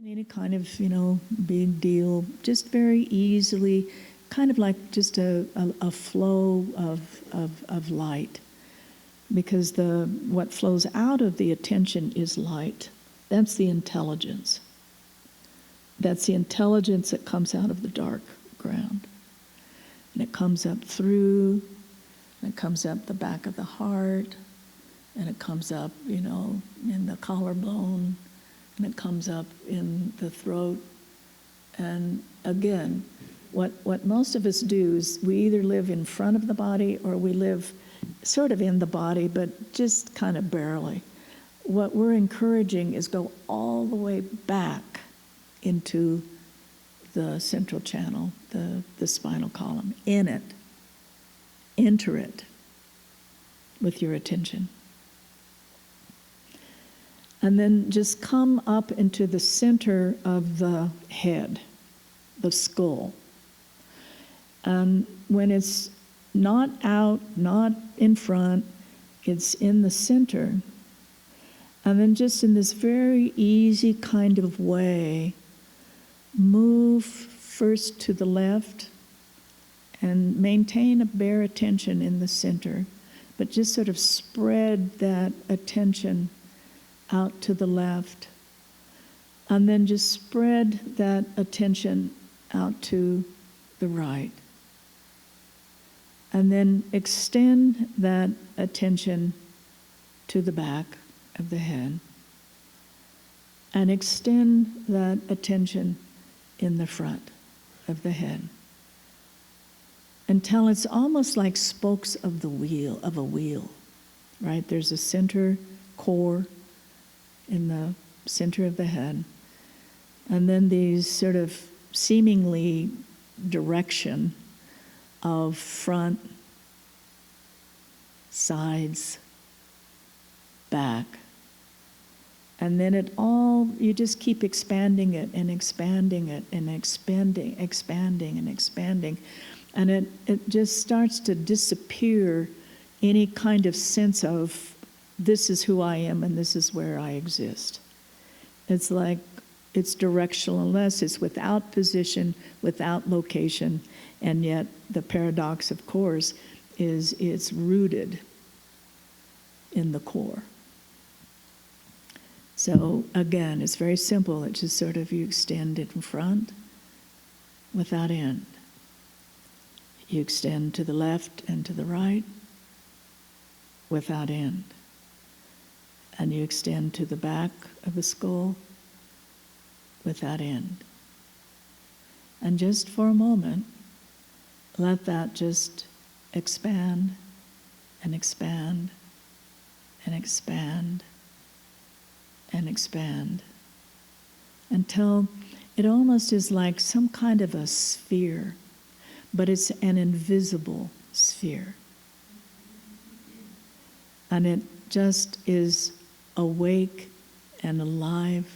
Any kind of, big deal, just very easily, kind of like just a flow of light. Because what flows out of the attention is light. That's the intelligence. That's the intelligence that comes out of the dark ground. And it comes up through, and it comes up the back of the heart, and it comes up, in the collarbone, and it comes up in the throat. And again, what most of us do is we either live in front of the body or we live sort of in the body, but just kind of barely. What we're encouraging is go all the way back into the central channel, the spinal column, in it. Enter it with your attention. And then just come up into the center of the head, the skull. And when it's not out, not in front, it's in the center. And then just in this very easy kind of way, move first to the left and maintain a bare attention in the center, but just sort of spread that attention out to the left, and then just spread that attention out to the right. And then extend that attention to the back of the head, and extend that attention in the front of the head, until it's almost like spokes of a wheel, right? There's a center core in the center of the head, and then these sort of seemingly direction of front, sides, back. And then you just keep expanding it and expanding it and expanding and expanding. And it just starts to disappear any kind of sense of this is who I am and this is where I exist. It's like it's directional unless it's without position, without location, and yet the paradox, of course, is it's rooted in the core. So again, it's very simple. It's just sort of you extend it in front without end. You extend to the left and to the right without end. And you extend to the back of the skull without end. And just for a moment, let that just expand and expand and expand and expand until it almost is like some kind of a sphere, but it's an invisible sphere. And it just is awake and alive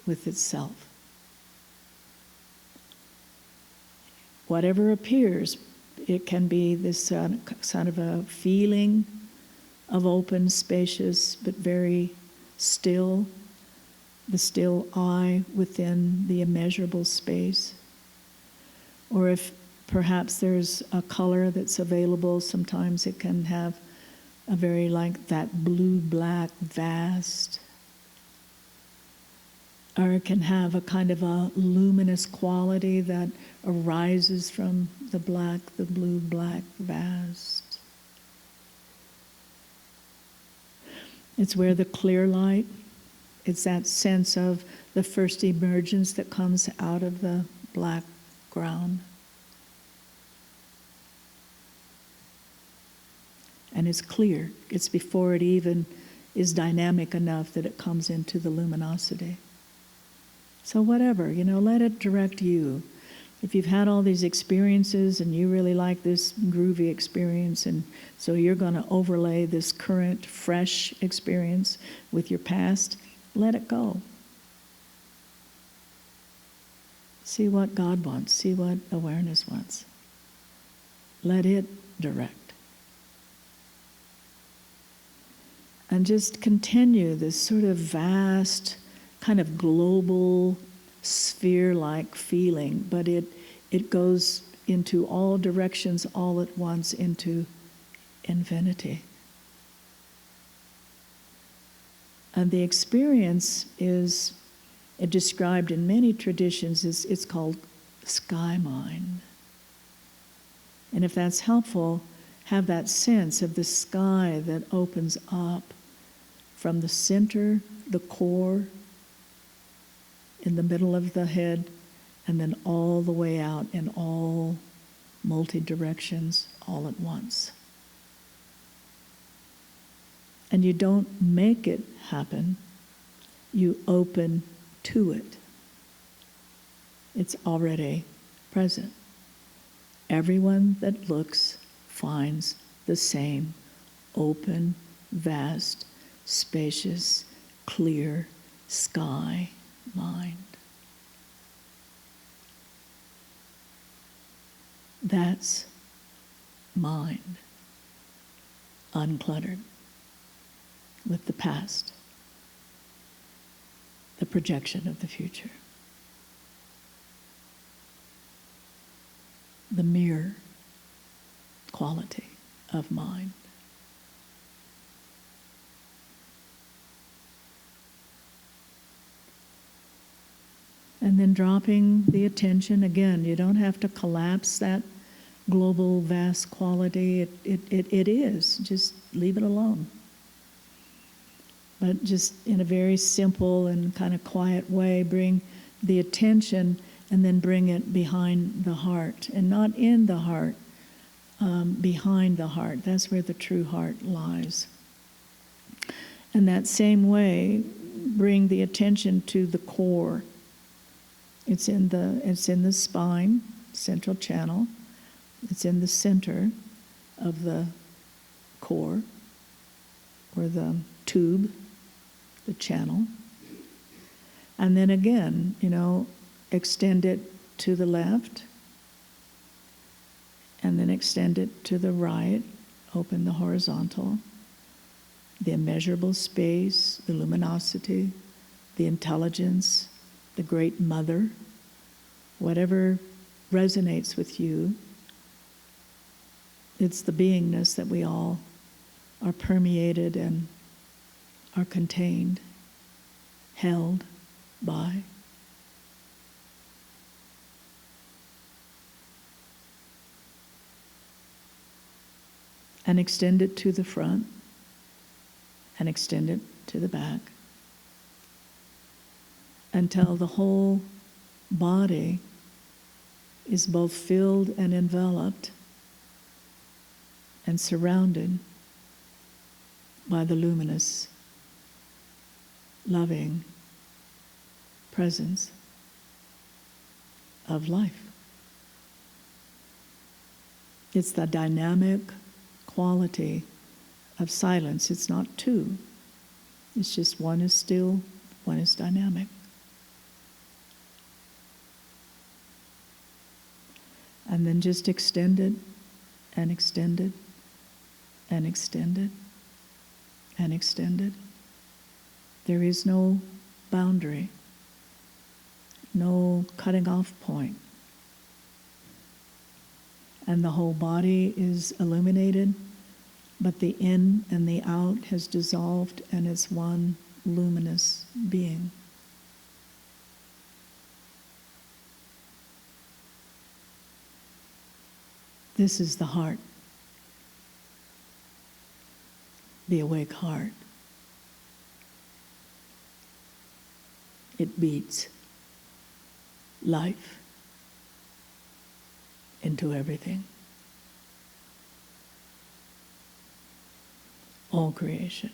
with itself. Whatever appears, it can be this sort of a feeling of open, spacious, but very still, the still eye within the immeasurable space. Or if perhaps there's a color that's available, sometimes it can have a very like that blue-black vast, or it can have a kind of a luminous quality that arises from the blue-black vast. It's where the clear light, it's that sense of the first emergence that comes out of the black ground. And it's clear. It's before it even is dynamic enough that it comes into the luminosity. So whatever, let it direct you. If you've had all these experiences and you really like this groovy experience, and so you're going to overlay this current, fresh experience with your past, let it go. See what God wants. See what awareness wants. Let it direct. And just continue this sort of vast kind of global, sphere-like feeling, but it goes into all directions all at once into infinity. And the experience is described in many traditions, it's called sky mind. And if that's helpful, have that sense of the sky that opens up from the center, the core, in the middle of the head, and then all the way out in all multi-directions all at once. And you don't make it happen, you open to it. It's already present. Everyone that looks finds the same open, vast, spacious, clear sky mind. That's mind, uncluttered, with the past, the projection of the future, the mere quality of mind. And then dropping the attention, again, you don't have to collapse that global vast quality. It is, just leave it alone. But just in a very simple and kind of quiet way, bring the attention and then bring it behind the heart. And not in the heart, behind the heart. That's where the true heart lies. And that same way, bring the attention to the core. It's in the spine, central channel. It's in the center of the core, or the tube, the channel. And then again, extend it to the left, and then extend it to the right, open the horizontal, the immeasurable space, the luminosity, the intelligence, the great mother, whatever resonates with you. It's the beingness that we all are permeated and are contained, held by. And extend it to the front, and extend it to the back, until the whole body is both filled and enveloped and surrounded by the luminous, loving presence of life. It's the dynamic quality of silence. It's not two. It's just one is still, one is dynamic. And then just extend it, and extend it, and extend it, and extend it. There is no boundary, no cutting off point. And the whole body is illuminated, but the in and the out has dissolved, and it's one luminous being. This is the heart, the awake heart. It beats life into everything. All creation.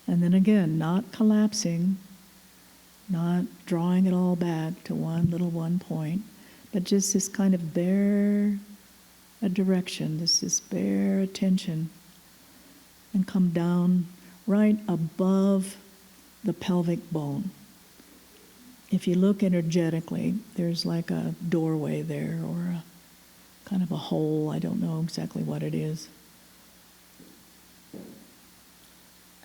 And then again, not collapsing, not drawing it all back to one point, but just this kind of bare a direction, this bare attention, and come down right above the pelvic bone. If you look energetically, there's like a doorway there, or a kind of a hole. I don't know exactly what it is.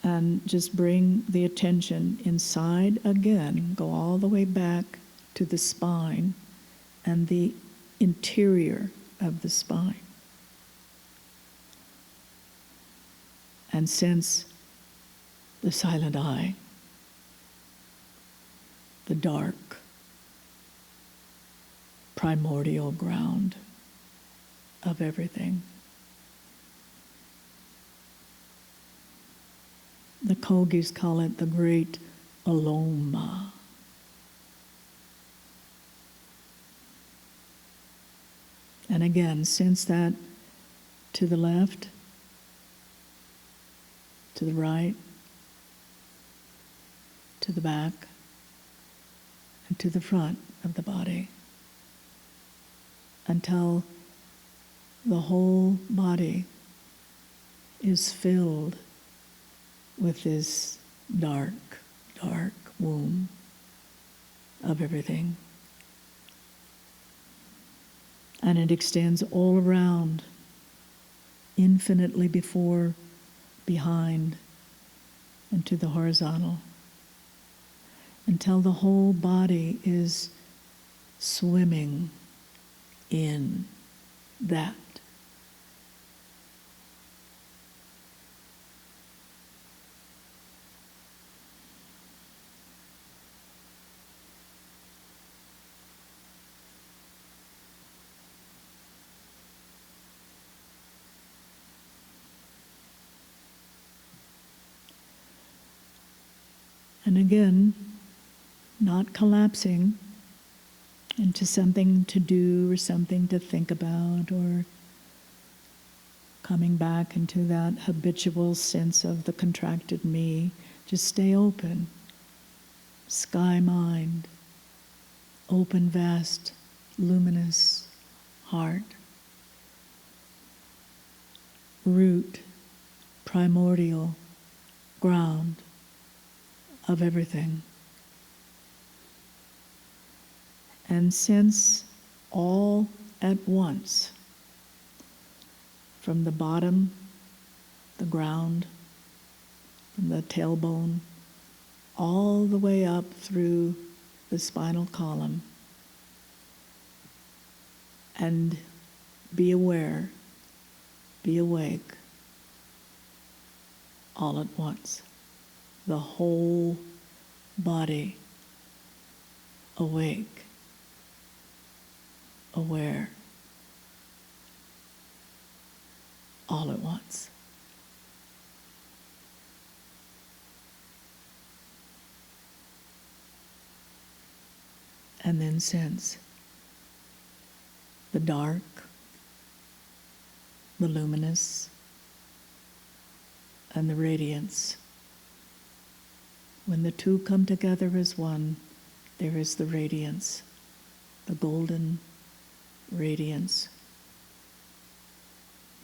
And just bring the attention inside again, go all the way back to the spine and the interior of the spine. And sense the silent eye, the dark, primordial ground of everything. The Kogis call it the great Aloma. And again, sense that to the left, to the right, to the back, and to the front of the body, until the whole body is filled with this dark, dark womb of everything. And it extends all around, infinitely before, behind, and to the horizontal, until the whole body is swimming in that. And again, not collapsing into something to do or something to think about, or coming back into that habitual sense of the contracted me. Just stay open. Sky mind, open, vast, luminous heart. Root, primordial ground of everything. And sense all at once, from the bottom, the ground, from the tailbone, all the way up through the spinal column, and be aware, be awake, all at once. The whole body awake, aware, all at once. And then sense the dark, the luminous, and the radiance. When the two come together as one, there is the radiance, the golden radiance,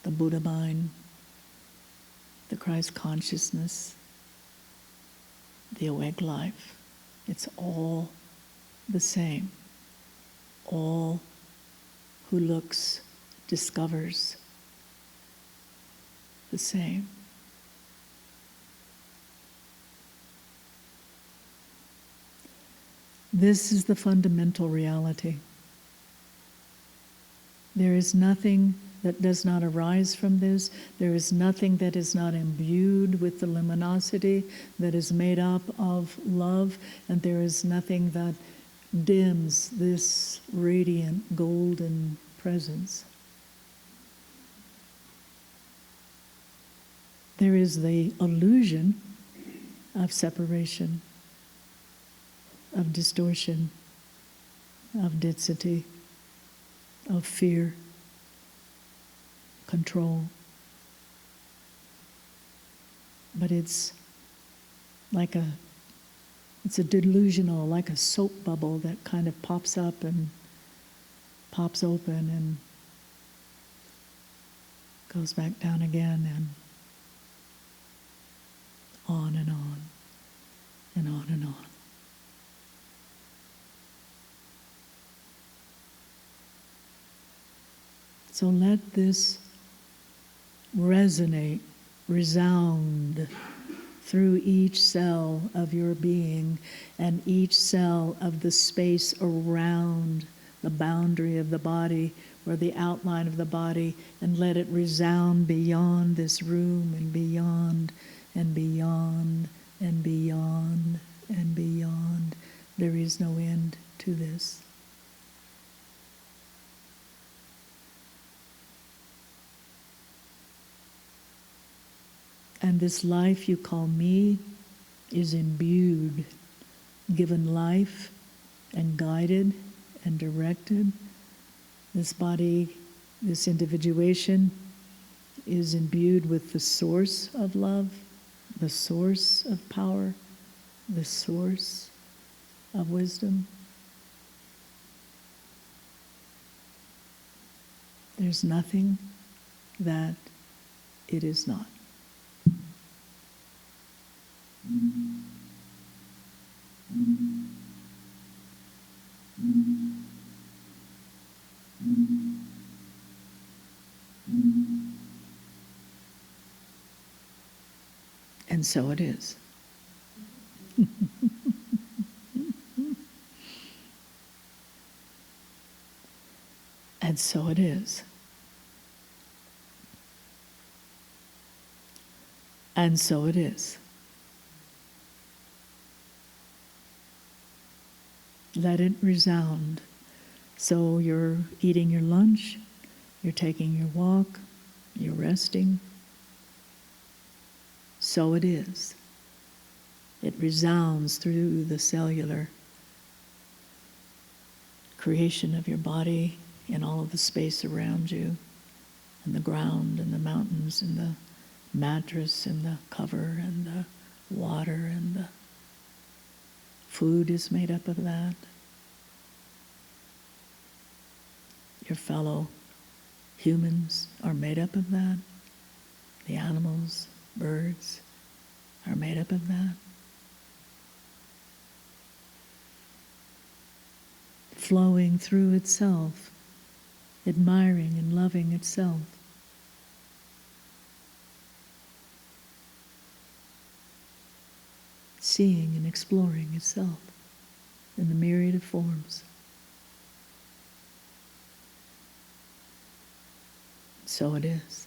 the Buddha mind, the Christ consciousness, the awake life. It's all the same. All who looks discovers the same. This is the fundamental reality. There is nothing that does not arise from this. There is nothing that is not imbued with the luminosity that is made up of love, and there is nothing that dims this radiant golden presence. There is the illusion of separation, of distortion, of density, of fear, control. But it's a delusional, like a soap bubble that kind of pops up and pops open and goes back down again, and on and on and on and on. So let this resonate, resound through each cell of your being and each cell of the space around the boundary of the body or the outline of the body, and let it resound beyond this room and beyond and beyond and beyond and beyond. There is no end to this. And this life you call me is imbued, given life and guided and directed. This body, this individuation is imbued with the source of love, the source of power, the source of wisdom. There's nothing that it is not. And so it is. And so it is. And so it is. Let it resound. So you're eating your lunch, you're taking your walk, you're resting. So it is. It resounds through the cellular creation of your body and all of the space around you, and the ground and the mountains and the mattress and the cover and the water and the food is made up of that. Your fellow humans are made up of that. The animals, birds are made up of that. Flowing through itself, admiring and loving itself. Seeing and exploring itself in the myriad of forms. So it is.